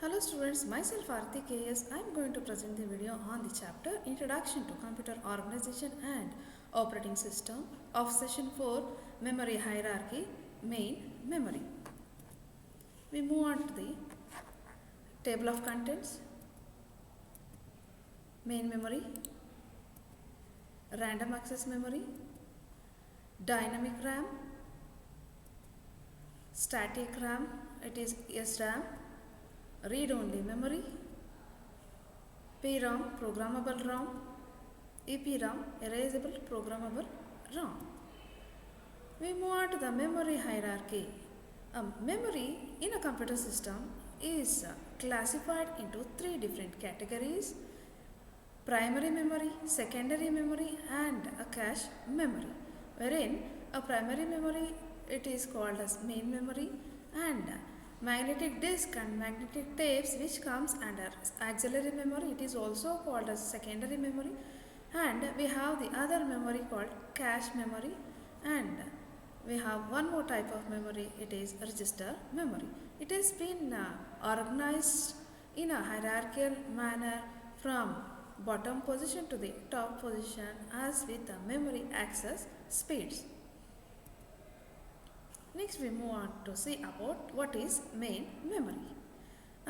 Hello students, myself Arti KS. I am going to present the video on the chapter Introduction to Computer Organization and Operating System of Session 4 Memory Hierarchy, Main Memory. We move on to the table of contents, main memory, random access memory, dynamic RAM, static RAM, it is SRAM, read-only memory, PROM, programmable ROM, EPROM, erasable programmable ROM. We move on to the memory hierarchy. A memory in a computer system is classified into three different categories: primary memory, secondary memory and a cache memory. Wherein a primary memory, it is called as main memory, and magnetic disk and magnetic tapes which comes under auxiliary memory, it is also called as secondary memory. And we have the other memory called cache memory, and we have one more type of memory, it is register memory. It has been organized in a hierarchical manner from bottom position to the top position as with the memory access speeds. Next we move on to see about what is main memory.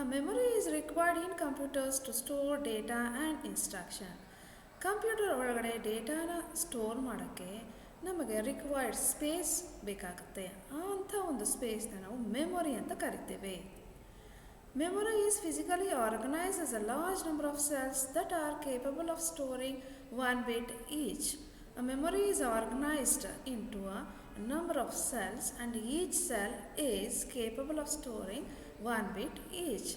A memory is required in computers to store data and instruction. Computer ಒಳಗಡೆ ಡೇಟಾನ store ಮಾಡೋಕ್ಕೆ ನಮಗೆ required space ಬೇಕಾಗುತ್ತೆ. ಅಂಥ ಒಂದು ಸ್ಪೇಸ್ನ ನಾವು memory ಅಂತ ಕರಿತೇವೆ. Memory is physically organized as a large number of cells that are capable of storing one bit each. A memory is organized into a number of cells and each cell is capable of storing one bit each.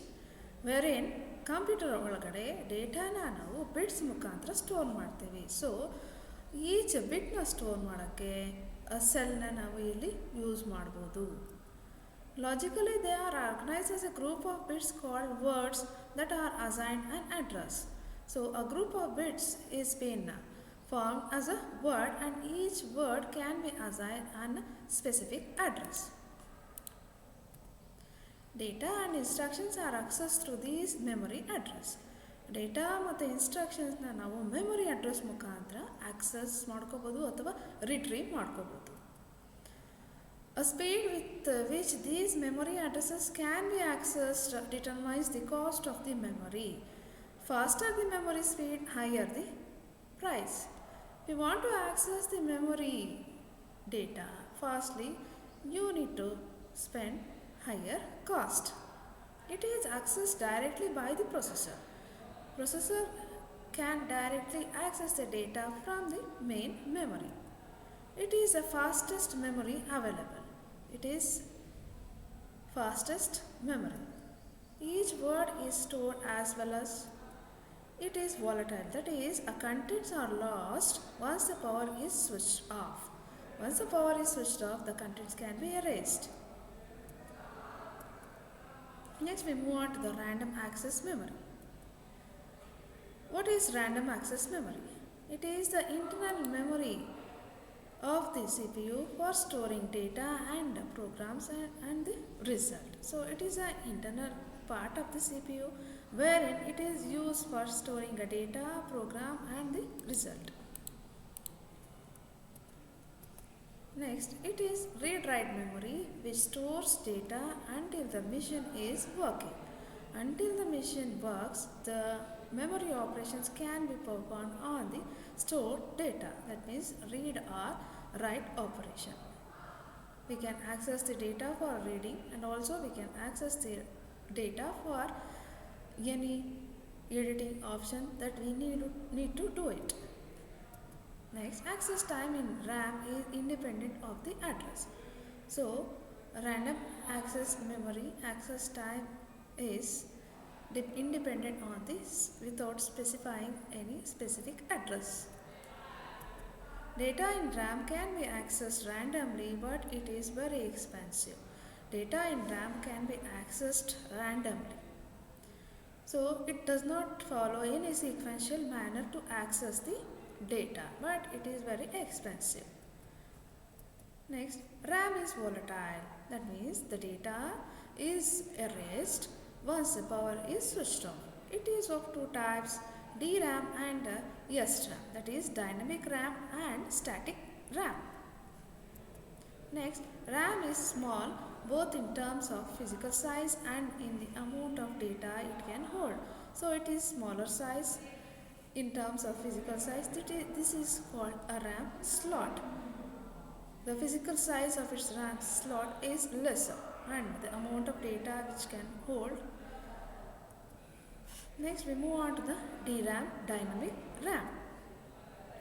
Wherein computer ಒಳಗಡೆ ಡೇಟಾನ ನಾವು bits ಮುಖಾಂತರ store ಮಾಡ್ತೀವಿ. So each ಬಿಟ್ನ store ಮಾಡೋಕ್ಕೆ ಸೆಲ್ನ ನಾವು ಇಲ್ಲಿ use ಮಾಡ್ಬೋದು. Logically, they are organized as a group of bits called words that are assigned an address. So, a group of bits is been formed as a word and each word can be assigned a specific address. Data and instructions are accessed through these memory address. Data ಮತ್ತು ಇನ್ಸ್ಟ್ರಕ್ಷನ್ಸ್ನ ನಾವು memory address ಮುಖಾಂತರ access ಮಾಡ್ಕೋಬೋದು ಅಥವಾ retrieve ಮಾಡ್ಕೋಬೋದು. A speed with which these memory addresses can be accessed determines the cost of the memory. Faster the memory speed, higher the price. If you want to access the memory data fastly, you need to spend higher cost. It is accessed directly by the processor. Processor can directly access the data from the main memory. It is the fastest memory available. It is fastest memory. Each word is stored as well as it is volatile. That is, a contents are lost once the power is switched off. Once the power is switched off, the contents can be erased. Next we move on to the random access memory. What is random access memory? It is the internal memory of the CPU for storing data and programs and the result. So it is an internal part of the CPU wherein it is used for storing a data, program and the result. Next, it is read-write memory which stores data until the machine is working. Until the machine works, the memory operations can be performed on the stored data. That means read or write operation. We can access the data for reading and also we can access the data for any editing option that we need to do it. Next, access time in RAM is independent of the address. So, random access memory access time is independent on this without specifying any specific address. Data in RAM can be accessed randomly, but it is very expensive. Data in RAM can be accessed randomly. So, it does not follow any sequential manner to access the data, but it is very expensive. Next, RAM is volatile. That means the data is erased once the power is switched off. It is of two types, DRAM and SRAM, that is dynamic RAM and static RAM. Next, RAM is small both in terms of physical size and in the amount of data it can hold. So it is smaller size in terms of physical size. This is called a RAM slot. The physical size of its RAM slot is lesser and the amount of data which can hold. Next we move on to the DRAM, dynamic RAM.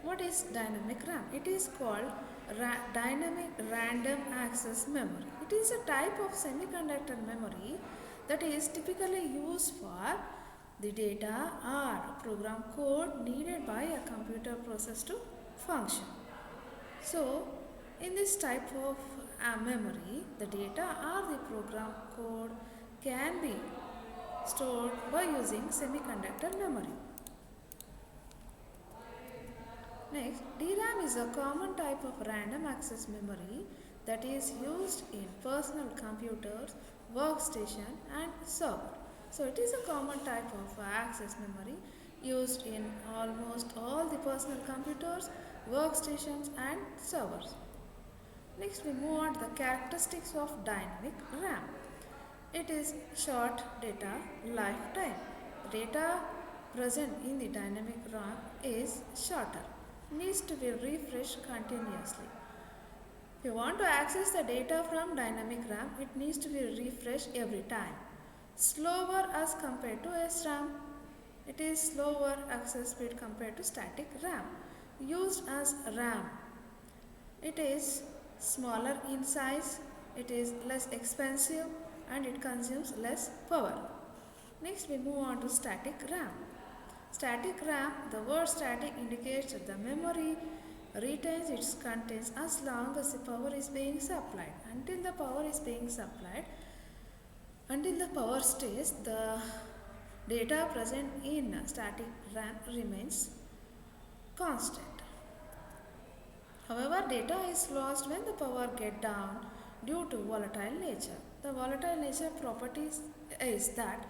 What is dynamic RAM? It is called dynamic random access memory. It is a type of semiconductor memory that is typically used for the data or program code needed by a computer process to function. So, in this type of memory, the data or the program code can be stored by using semiconductor memory. Next, DRAM is a common type of random access memory that is used in personal computers, workstation and server. So it is a common type of access memory used in almost all the personal computers, workstations and servers. Next we move on to the characteristics of dynamic RAM. It is short data lifetime. Data present in the dynamic RAM is shorter, needs to be refreshed continuously. If you want to access the data from dynamic RAM, it needs to be refreshed every time. Slower as compared to SRAM. It is slower access speed compared to static RAM. Used as RAM. It is smaller in size, it is less expensive and it consumes less power. Next we move on to static RAM. Static RAM, the word static indicates that the memory retains its contents as long as the power is being supplied. Until the power is being supplied, until the power stays, the data present in static RAM remains constant. However, data is lost when the power gets down due to volatile nature. The volatile nature properties is that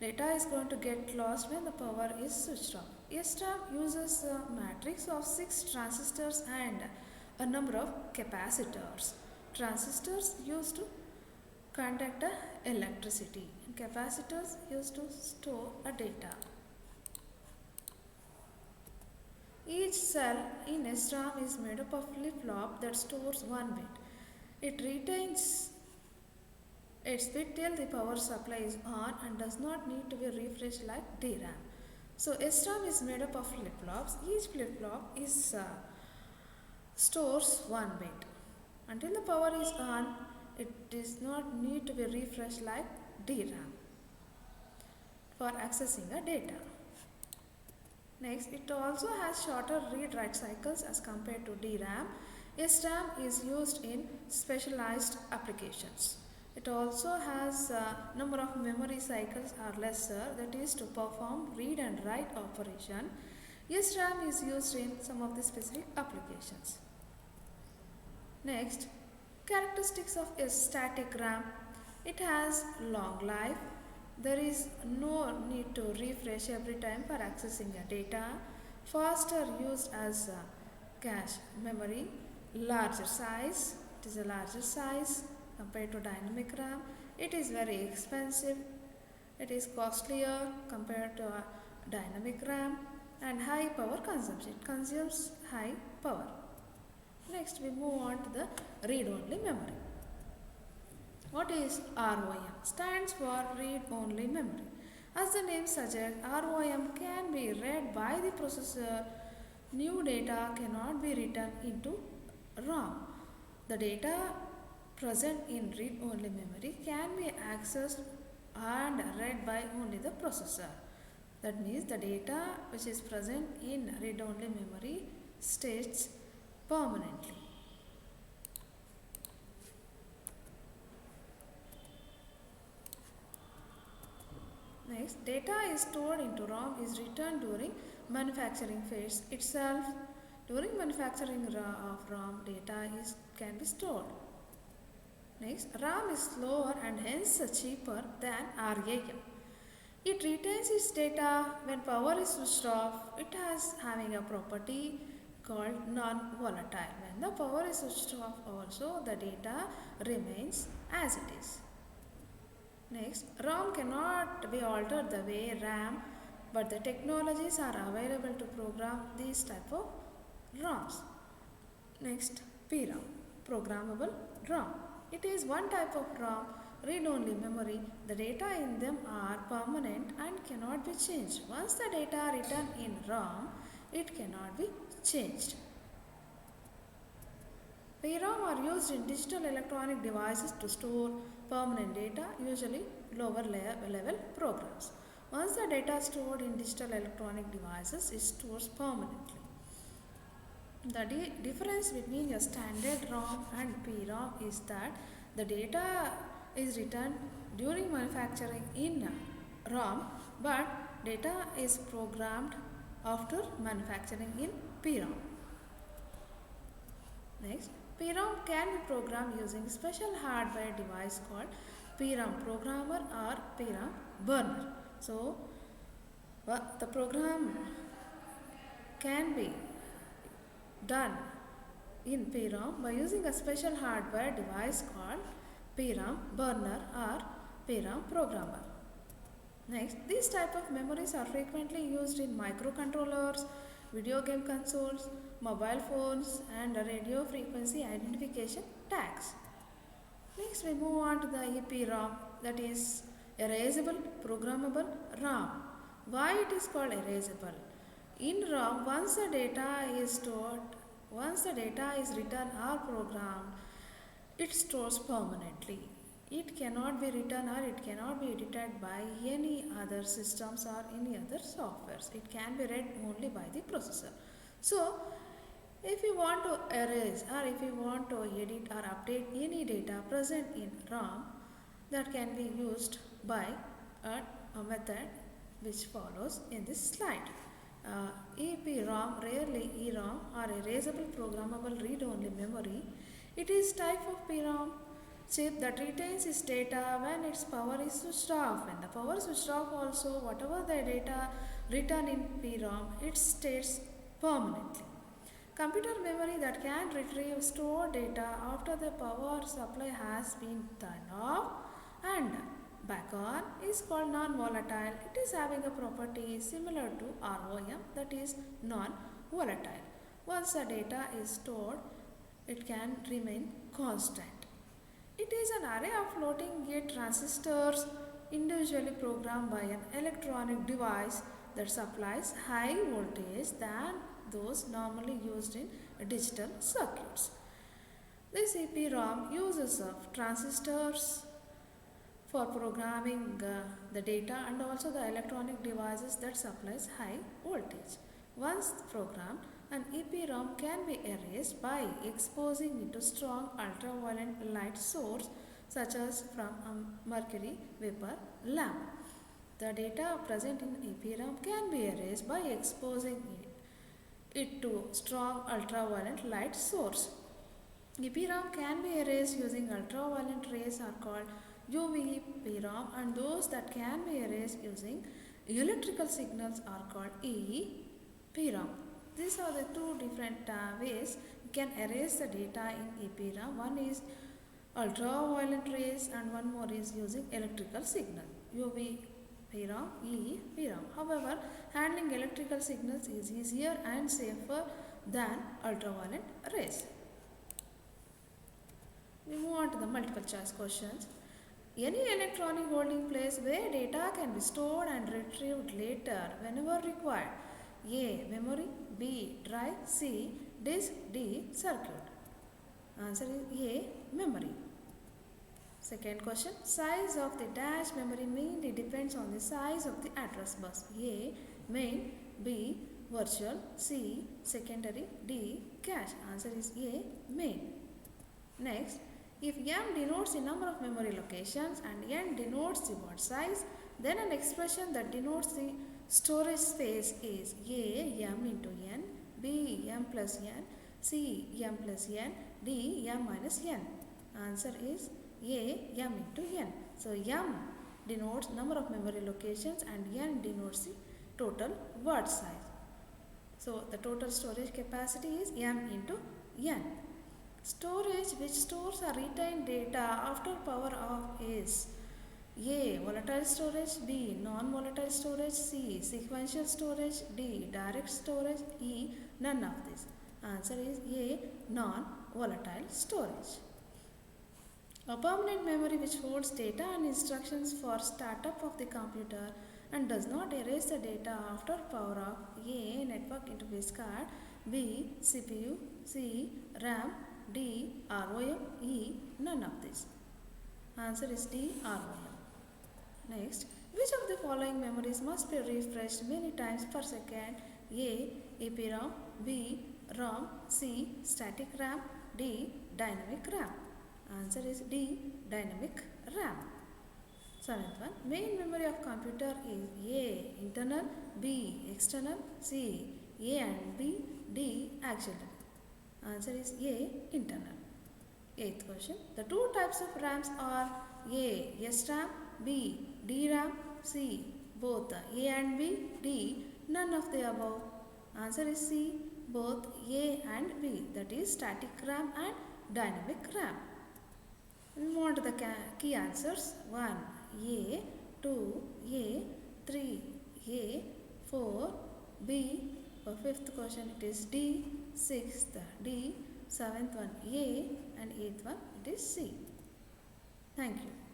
data is going to get lost when the power is switched off. SRAM uses a matrix of 6 transistors and a number of capacitors. Transistors used to conduct electricity and capacitors used to store a data. Each cell in SRAM is made up of flip-flop that stores 1 bit. It retains its bit till the power supply is on and does not need to be refreshed like DRAM. So SRAM is made up of flip-flops. Each flip-flop is stores 1 bit. Until the power is on, it does not need to be refreshed like DRAM for accessing a data. Next, it also has shorter read-write cycles as compared to DRAM. SRAM is used in specialized applications. It also has a number of memory cycles are lesser, that is to perform read and write operation. SRAM is used in some of the specific applications. Next, characteristics of a static RAM. It has long life. There is no need to refresh every time for accessing a data. Faster used as cache memory. Larger size. It is a larger size compared to dynamic RAM. It is very expensive. It is costlier compared to a dynamic RAM and high power consumption. It consumes high power. Next we move on to the read-only memory. What is ROM? Stands for read-only memory. As the name suggests, ROM can be read by the processor. New data cannot be written into ROM. The data present in read-only memory can be accessed and read by only the processor. That means the data which is present in read-only memory stays permanently. Next, data is stored into ROM is returned during manufacturing phase itself. During manufacturing of ROM, data can be stored. Next, RAM is slower and hence cheaper than RAM. It retains its data when power is switched off. It has having a property called non-volatile. When the power is switched off also the data remains as it is. Next, ROM cannot be altered the way RAM, but the technologies are available to program these type of ROMs. Next, PROM, programmable ROM. It is one type of ROM, read-only memory. The data in them are permanent and cannot be changed. Once the data written in ROM, it cannot be changed. PROM are used in digital electronic devices to store permanent data, usually lower level programs. Once the data stored in digital electronic devices is stored permanently. The difference between a standard ROM and PROM is that the data is written during manufacturing in ROM, but data is programmed after manufacturing in PROM. Next, PROM can be programmed using special hardware device called PROM programmer or PROM burner. So, the program can be done in PROM by using a special hardware device called PROM burner or PROM programmer. Next, these type of memories are frequently used in microcontrollers, video game consoles, mobile phones and radio frequency identification tags. Next, we move on to the EPROM, that is erasable programmable ROM. Why it is called erasable? In ROM, once the data is stored, once the data is written or programmed, it stores permanently. It cannot be written or it cannot be edited by any other systems or any other softwares. It can be read only by the processor. So, if you want to erase or if you want to edit or update any data present in ROM, that can be used by a method which follows in this slide. EPROM, rarely EROM, or erasable programmable read-only memory. It is type of PROM chip that retains its data when its power is switched off. When the power is switched off also, whatever the data written in PROM, it stays permanently. Computer memory that can retrieve stored data after the power supply has been turned off and back on is called non-volatile. It is having a property similar to ROM, that is non-volatile. Once the data is stored, it can remain constant. It is an array of floating gate transistors individually programmed by an electronic device that supplies high voltage than those normally used in digital circuits. This EPROM uses of transistors for programming the data and also the electronic devices that supplies high voltage. Once programmed, an EPROM can be erased by exposing it to strong ultraviolet light source such as from a mercury vapor lamp. The data present in EPROM can be erased by exposing it to strong ultraviolet light source. EPROM can be erased using ultraviolet rays are called UV PROM, and those that can be erased using electrical signals are called EEPROM. These are the two different ways you can erase the data in EPROM. One is ultraviolet rays and one more is using electrical signal, UV PROM, EEPROM. However, handling electrical signals is easier and safer than ultraviolet rays. We move on to the multiple choice questions. Any electronic holding place where data can be stored and retrieved later whenever required. A. Memory. B. Drive. C. Disk. D. Circuit. Answer is A. Memory. Second question. Size of the dash memory mainly depends on the size of the address bus. A. Main. B. Virtual. C. Secondary. D. Cache. Answer is A. Main. Next. If M denotes the number of memory locations and N denotes the word size, then an expression that denotes the storage space is A M into N, B M plus N, C M plus N, D M minus N. Answer is M into N. So M denotes number of memory locations and N denotes the total word size. So the total storage capacity is M into N. Storage which stores or retains data after power off is A. Volatile storage, B. Non-volatile storage, C. Sequential storage, D. Direct storage, E. None of this. Answer is A. Non-volatile storage. A permanent memory which holds data and instructions for startup of the computer and does not erase the data after power off. A. Network interface card, B. CPU, C. RAM, D. ROM, E. None of this. Answer is D. ROM. Next, which of the following memories must be refreshed many times per second? A. EPROM, B. ROM, C. Static RAM, D. Dynamic RAM. Answer is D. Dynamic RAM. Seventh one, main memory of computer is A. Internal, B. External, C. A and B, D. Auxiliary. Answer is A. Internal. Eighth question, the two types of RAMs are A. SRAM, B. DRAM, C. Both A and B, D. None of the above. Answer is C. Both A and B, that is static RAM and dynamic RAM. We move on to the key answers. 1. A, 2, A, 3, A, 4, B. For fifth question it is D, sixth D, seventh one A and eighth one it is C. Thank you.